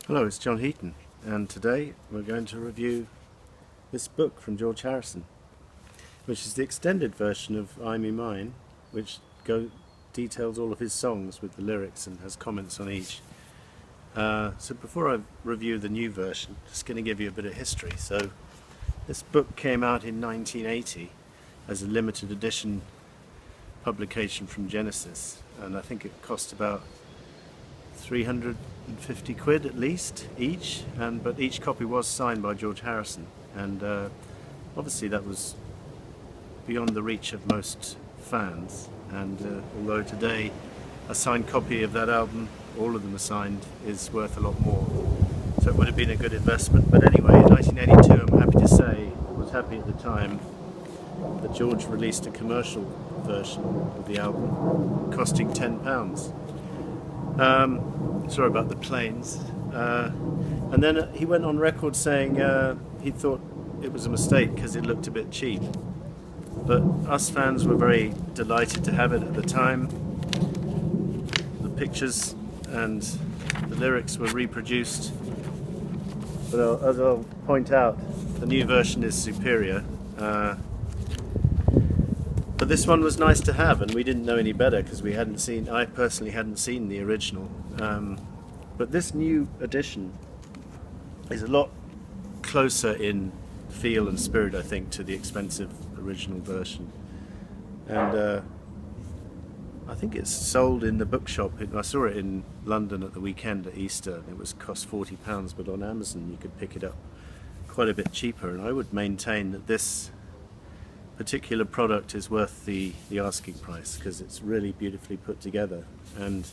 Hello, it's John Heaton, and today we're going to review this book from George Harrison, which is the extended version of I Me Mine, which details all of his songs with the lyrics and has comments on each. So before I review the new version, I'm just going to give you a bit of history. So this book came out in 1980 as a limited edition publication from Genesis, and I think it cost about 350 quid at least each, but each copy was signed by George Harrison, and obviously that was beyond the reach of most fans, and although today a signed copy of that album, all of them are signed, is worth a lot more, so it would have been a good investment. But anyway, in 1982, I'm happy to say, I was happy at the time, that George released a commercial version of the album costing £10. Sorry about the planes. And then he went on record saying he thought it was a mistake because it looked a bit cheap. But us fans were very delighted to have it at the time. The pictures and the lyrics were reproduced. But as I'll point out, the new version is superior. But this one was nice to have, and we didn't know any better because I personally hadn't seen the original. But this new edition is a lot closer in feel and spirit, I think, to the expensive original version. And I think it's sold in the bookshop. I saw it in London at the weekend at Easter. It cost £40, but on Amazon you could pick it up quite a bit cheaper. And I would maintain that this particular product is worth the asking price because it's really beautifully put together. And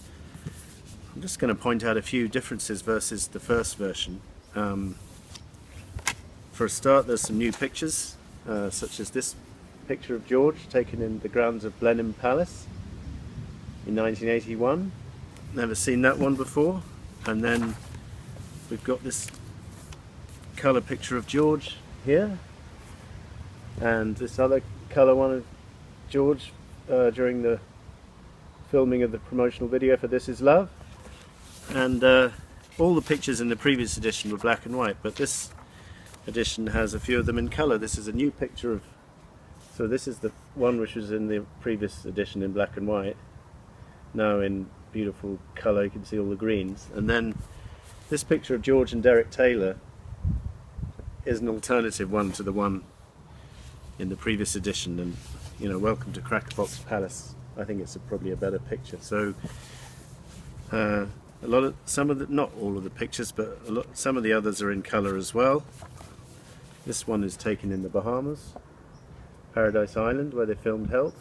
I'm just going to point out a few differences versus the first version. For a start, there's some new pictures, such as this picture of George taken in the grounds of Blenheim Palace in 1981. Never seen that one before. And then we've got this colour picture of George here, and this other colour one of George during the filming of the promotional video for This Is Love. And all the pictures in the previous edition were black and white, but this edition has a few of them in colour. This is a new picture of, so this is the one which was in the previous edition in black and white, now in beautiful colour. You can see all the greens. And then this picture of George and Derek Taylor is an alternative one to the one in the previous edition, and welcome to Crackerbox Palace. I think it's probably a better picture. So not all of the pictures, but some of the others are in colour as well. This one is taken in the Bahamas, Paradise Island, where they filmed Help,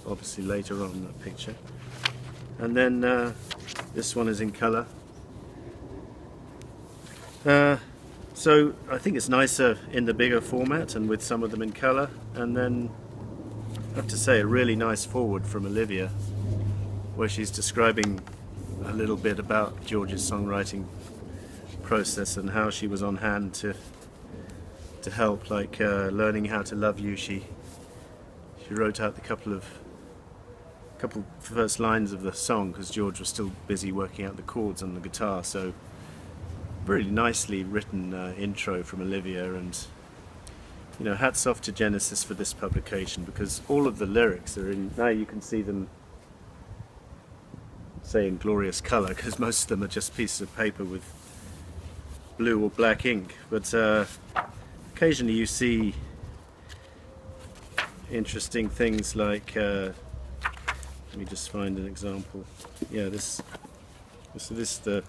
obviously later on that picture. And then this one is in colour. So I think it's nicer in the bigger format and with some of them in colour. And then I have to say, a really nice foreword from Olivia, where she's describing a little bit about George's songwriting process and how she was on hand to help, like learning how to love you. She wrote out the couple first lines of the song because George was still busy working out the chords on the guitar. So really nicely written intro from Olivia, and hats off to Genesis for this publication, because all of the lyrics are in, now you can see them, say, in glorious colour, because most of them are just pieces of paper with blue or black ink, but occasionally you see interesting things like let me just find an example. Yeah, this the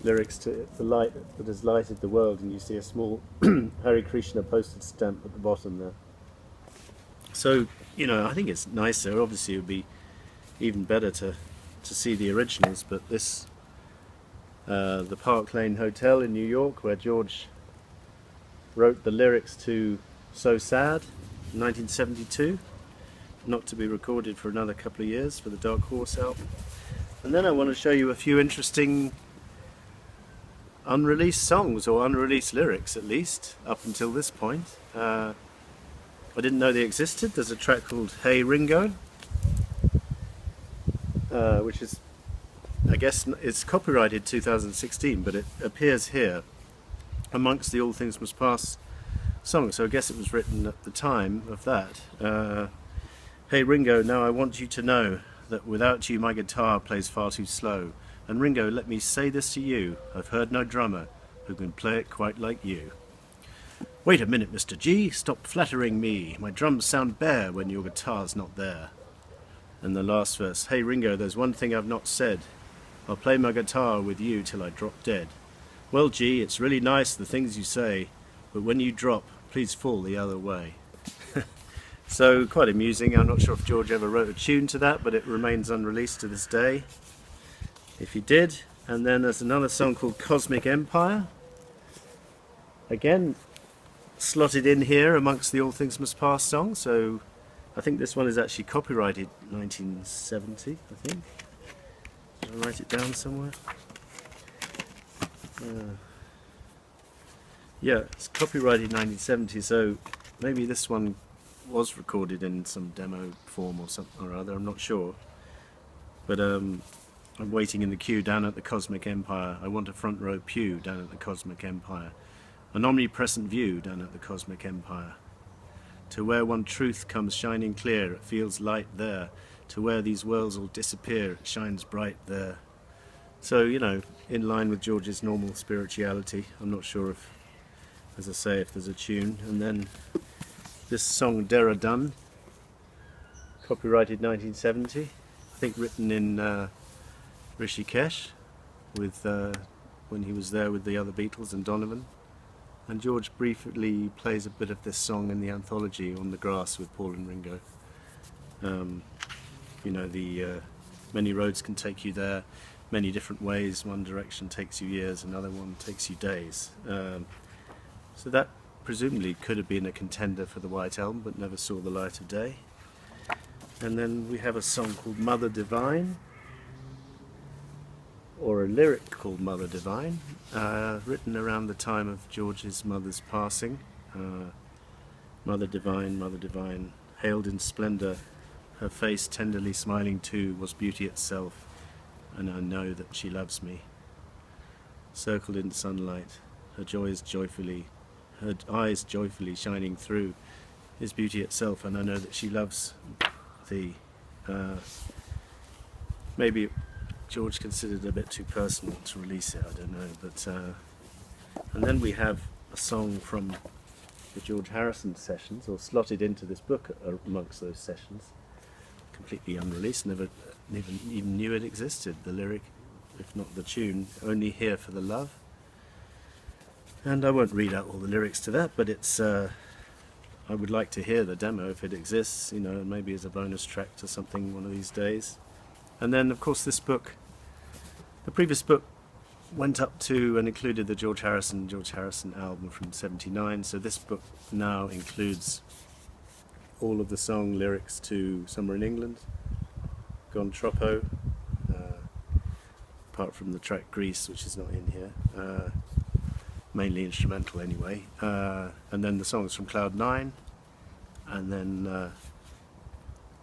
lyrics to The Light That Has Lighted the World, and you see a small Hare Krishna postage stamp at the bottom there. So I think it's nicer. Obviously it would be even better to see the originals, but this the Park Lane Hotel in New York, where George wrote the lyrics to So Sad in 1972, not to be recorded for another couple of years for the Dark Horse album. And then I want to show you a few interesting unreleased songs, or unreleased lyrics at least, up until this point. I didn't know they existed. There's a track called Hey Ringo, which is I guess it's copyrighted 2016, but it appears here amongst the All Things Must Pass song, so I guess it was written at the time of that. Hey Ringo, now I want you to know that without you my guitar plays far too slow. And Ringo, let me say this to you, I've heard no drummer who can play it quite like you. Wait a minute, Mr. G, stop flattering me. My drums sound bare when your guitar's not there. And the last verse, hey Ringo, there's one thing I've not said. I'll play my guitar with you till I drop dead. Well, G, it's really nice the things you say, but when you drop, please fall the other way. So, quite amusing. I'm not sure if George ever wrote a tune to that, but it remains unreleased to this day, if he did. And then there's another song called Cosmic Empire. Again, slotted in here amongst the All Things Must Pass songs, so I think this one is actually copyrighted 1970, I think. Did I write it down somewhere? Yeah, it's copyrighted 1970, so maybe this one was recorded in some demo form or something or other, I'm not sure. But I'm waiting in the queue down at the Cosmic Empire. I want a front row pew down at the Cosmic Empire. An omnipresent view down at the Cosmic Empire. To where one truth comes shining clear, it feels light there. To where these worlds all disappear, it shines bright there. So, you know, in line with George's normal spirituality. I'm not sure if, as I say, if there's a tune. And then this song, Dera Dun, copyrighted 1970. I think written in Rishikesh, with when he was there with the other Beatles and Donovan. And George briefly plays a bit of this song in the anthology On the Grass with Paul and Ringo. You know, the many roads can take you there, many different ways. One direction takes you years, another one takes you days. So that presumably could have been a contender for the White Album, but never saw the light of day. And then we have a song called Mother Divine, or a lyric called Mother Divine, written around the time of George's mother's passing. Mother Divine, hailed in splendour, her face tenderly smiling too, was beauty itself, and I know that she loves me. Circled in sunlight, her eyes joyfully shining through, is beauty itself, and I know that she loves thee. Maybe George considered it a bit too personal to release it, I don't know, but and then we have a song from the George Harrison sessions, or slotted into this book amongst those sessions, completely unreleased, never even knew it existed, the lyric, if not the tune, Only Here for the Love. And I won't read out all the lyrics to that, but it's I would like to hear the demo if it exists, you know, maybe as a bonus track to something one of these days. And then of course this book, the previous book went up to and included the George Harrison album from '79, so this book now includes all of the song lyrics to Somewhere in England, Gone Troppo, apart from the track Grease, which is not in here, mainly instrumental anyway, and then the songs from Cloud 9, and then a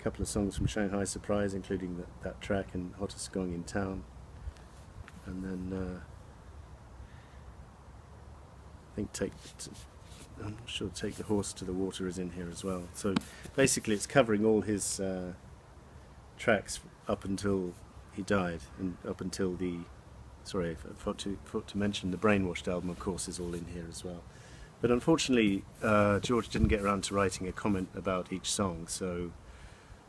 couple of songs from Shanghai Surprise, including that track and Hottest Gong in Town. And then I think I'm not sure Take the Horse to the Water is in here as well. So basically it's covering all his tracks up until he died, and up until sorry, I forgot to mention the Brainwashed album, of course, is all in here as well. But unfortunately George didn't get around to writing a comment about each song, so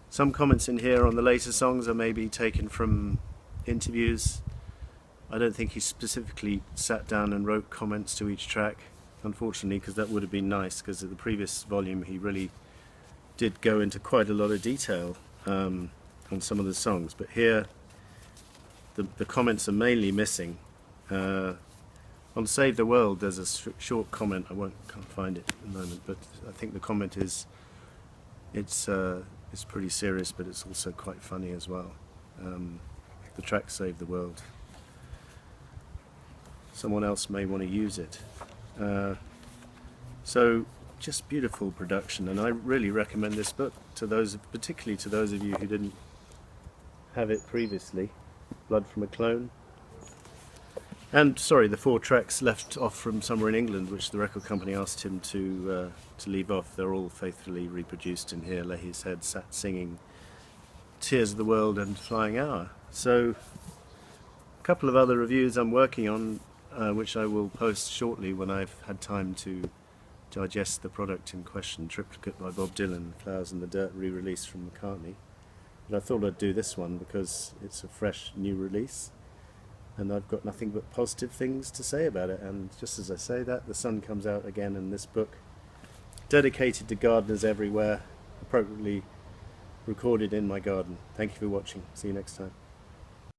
some comments in here on the later songs are maybe taken from interviews. I don't think he specifically sat down and wrote comments to each track, unfortunately, because that would have been nice, because at the previous volume he really did go into quite a lot of detail on some of the songs, but here the comments are mainly missing. On Save the World there's a short comment, can't find it at the moment, but I think the comment is it's pretty serious, but it's also quite funny as well. The track Save the World. Someone else may want to use it. So just beautiful production, and I really recommend this book to those, particularly to those of you who didn't have it previously. Blood from a Clone. And, sorry, the 4 tracks left off from somewhere in England, which the record company asked him to leave off. They're all faithfully reproduced in here. Leahy's Head sat singing Tears of the World and Flying Hour. So, a couple of other reviews I'm working on, which I will post shortly when I've had time to digest the product in question. Triplicate by Bob Dylan, Flowers in the Dirt, re-release from McCartney. But I thought I'd do this one because it's a fresh new release. And I've got nothing but positive things to say about it. And just as I say that, the sun comes out again in this book, dedicated to gardeners everywhere, appropriately recorded in my garden. Thank you for watching. See you next time.